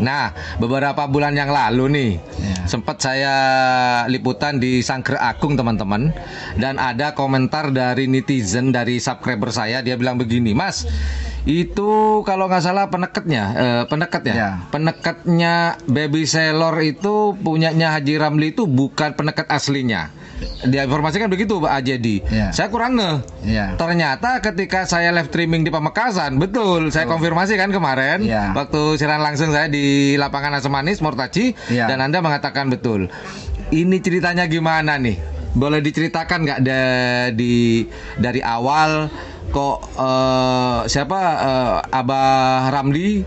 Nah, beberapa bulan yang lalu nih, sempat saya liputan di Sangkre Agung teman-teman, dan ada komentar dari netizen, dari subscriber saya, dia bilang begini, Mas, itu kalau nggak salah penekatnya Baby Sailor itu punyanya Haji Ramli itu bukan peneket aslinya. Dia informasikan begitu, Pak Ajedi. Saya kurang ngeh. Ternyata ketika saya live streaming di Pamekasan, betul, saya konfirmasi kan kemarin waktu siaran langsung saya di lapangan Asam Manis Mortaci, dan Anda mengatakan betul. Ini ceritanya gimana nih? Boleh diceritakan nggak dari awal kok Abah Ramli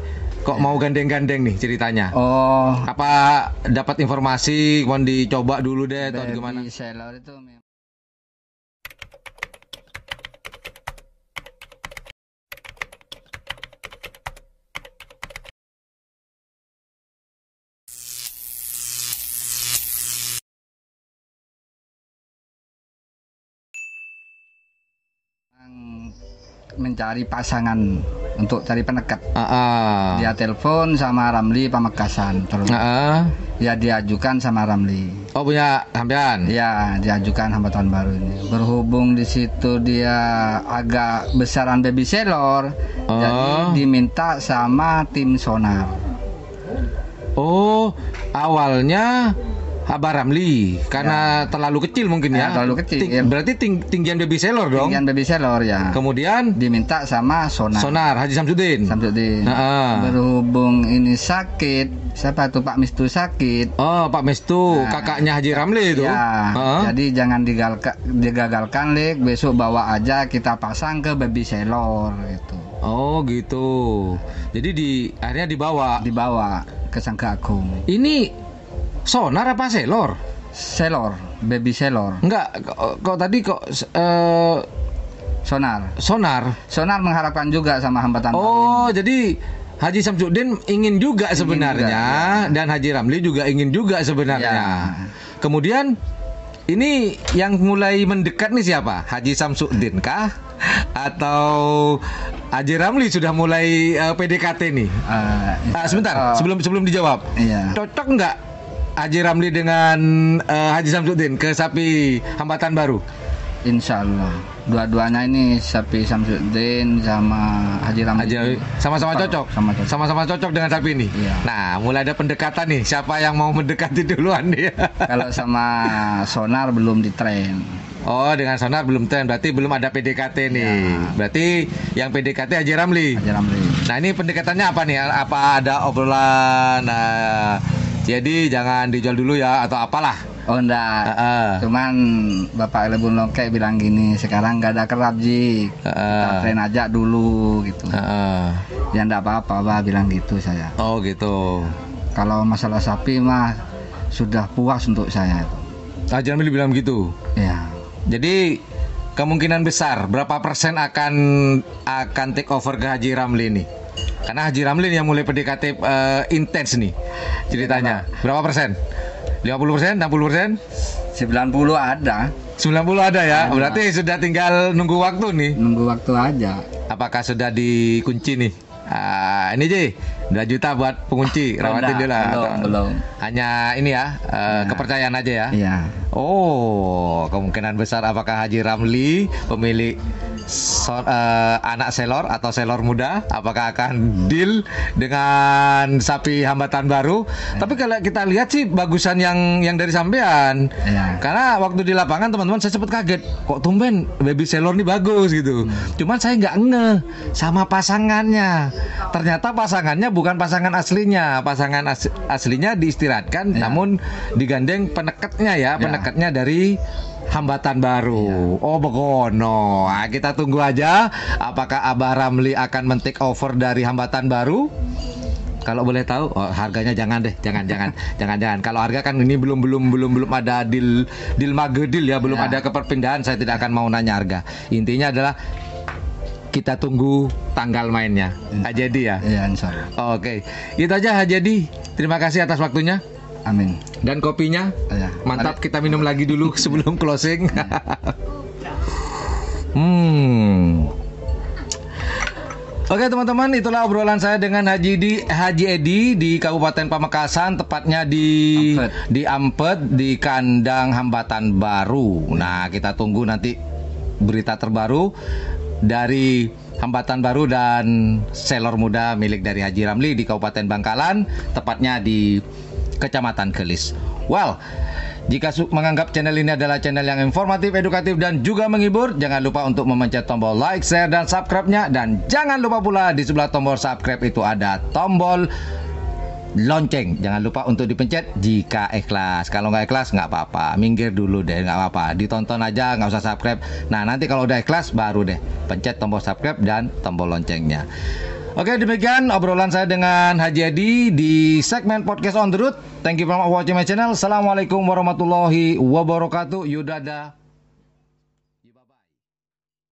kok mau gandeng-gandeng nih ceritanya? Oh, apa dapat informasi mau dicoba dulu deh atau gimana? Sailor itu memang mencari pasangan untuk cari penekat. Dia telepon sama Ramli Pamekasan terus. Ya diajukan sama Ramli. Oh, punya sampean? Ya, diajukan hambatan baru ini. Berhubung di situ dia agak besaran Baby Sailor, jadi diminta sama tim sonar. Oh, awalnya Abah Ramli karena terlalu kecil mungkin ya. Terlalu kecil. Berarti tinggian Baby Sailor dong. Tinggian Baby Sailor ya. Kemudian diminta sama sonar Haji Samsudin. Berhubung ini sakit, siapa tuh Pak Mistu sakit. Oh, Pak Mistu, kakaknya Haji Ramli itu. Jadi jangan digagalkan, Lik. Besok bawa aja kita pasang ke Baby Sailor gitu. Oh gitu. Jadi akhirnya dibawa ke Sangkre Agung. Ini sonar apa Sailor? Sailor, Baby Sailor. Enggak, kok tadi sonar. Sonar mengharapkan juga sama hambatan. Oh, jadi Haji Samsudin ingin juga sebenarnya, dan Haji Ramli juga ingin juga sebenarnya. Kemudian ini yang mulai mendekat nih siapa? Haji Samsudin kah? Atau Haji Ramli sudah mulai PDKT nih? Sebentar, sebelum dijawab. Cocok nggak Haji Ramli dengan Haji Samsudin ke sapi hambatan baru? Insya Allah dua-duanya ini sapi Samsudin sama Haji Ramli sama-sama cocok. Sama-sama cocok dengan sapi ini. Nah, mulai ada pendekatan nih. Siapa yang mau mendekati duluan nih? Kalau sama sonar belum ditren. Oh, dengan sonar belum tren, berarti belum ada PDKT nih. Berarti yang PDKT Haji Ramli. Nah, ini pendekatannya apa nih? Apa ada obrolan? Jadi jangan dijual dulu ya atau apalah? Oh enggak, cuman Bapak Lebun Longke bilang gini, sekarang nggak ada kerap Ji, kita tren aja dulu gitu. Ya enggak apa-apa, Bah bilang gitu saya. Oh gitu. Kalau masalah sapi mah sudah puas untuk saya itu. Haji Ramli bilang gitu. Ya. Jadi kemungkinan besar berapa persen akan take over ke Haji Ramli nih? Karena Haji Ramli yang mulai PDKT intens nih ceritanya. Berapa persen? 50%? 60%? 90 ada. 90 ada ya? Berarti sudah tinggal nunggu waktu nih. Nunggu waktu aja. Apakah sudah dikunci nih? Ini Ji, 2 juta buat pengunci. Rawatin dulu lah. Belum. Hanya ini ya, kepercayaan aja ya? Iya. Oh, kemungkinan besar apakah Haji Ramli pemilik anak Sailor atau Sailor muda, apakah akan deal dengan sapi hambatan baru? Tapi kalau kita lihat sih bagusan yang dari sampean. Karena waktu di lapangan teman-teman saya sempat kaget, kok tumben Baby Sailor ini bagus gitu. Cuman saya nggak ngeh sama pasangannya. Ternyata pasangannya bukan pasangan aslinya. Pasangan aslinya diistirahatkan, namun digandeng penekatnya ya, penekatnya dari hambatan baru. Oh begono. Nah, kita tunggu aja apakah Abah Ramli akan men-take over dari hambatan baru. Kalau boleh tahu, harganya jangan deh, jangan. Kalau harga kan ini belum ada deal magedil ya, belum ada keperpindahan, saya tidak akan mau nanya harga. Intinya adalah kita tunggu tanggal mainnya. Hajedi ya? Iya, insyaallah. Oke. Itu aja Hajedi. Terima kasih atas waktunya. Amin. Dan kopinya mantap, kita minum lagi dulu sebelum closing. Oke teman-teman, itulah obrolan saya dengan Haji Edi di Kabupaten Pamekasan, tepatnya di Ampet, di kandang Hambatan Baru. Nah, kita tunggu nanti berita terbaru dari Hambatan Baru dan selor muda milik dari Haji Ramli di Kabupaten Bangkalan, tepatnya di Kecamatan Kelis. Well, jika menganggap channel ini adalah channel yang informatif, edukatif, dan juga menghibur, jangan lupa untuk memencet tombol like, share, dan subscribe-nya. Dan jangan lupa pula di sebelah tombol subscribe itu ada tombol lonceng. Jangan lupa untuk dipencet jika ikhlas. Kalau nggak ikhlas nggak apa-apa, minggir dulu deh, nggak apa-apa. Ditonton aja, nggak usah subscribe. Nah, nanti kalau udah ikhlas baru deh pencet tombol subscribe dan tombol loncengnya. Oke, demikian obrolan saya dengan Haji Edi di segmen Podcast on the Road. Thank you for watching my channel. Assalamualaikum warahmatullahi wabarakatuh. Yudada.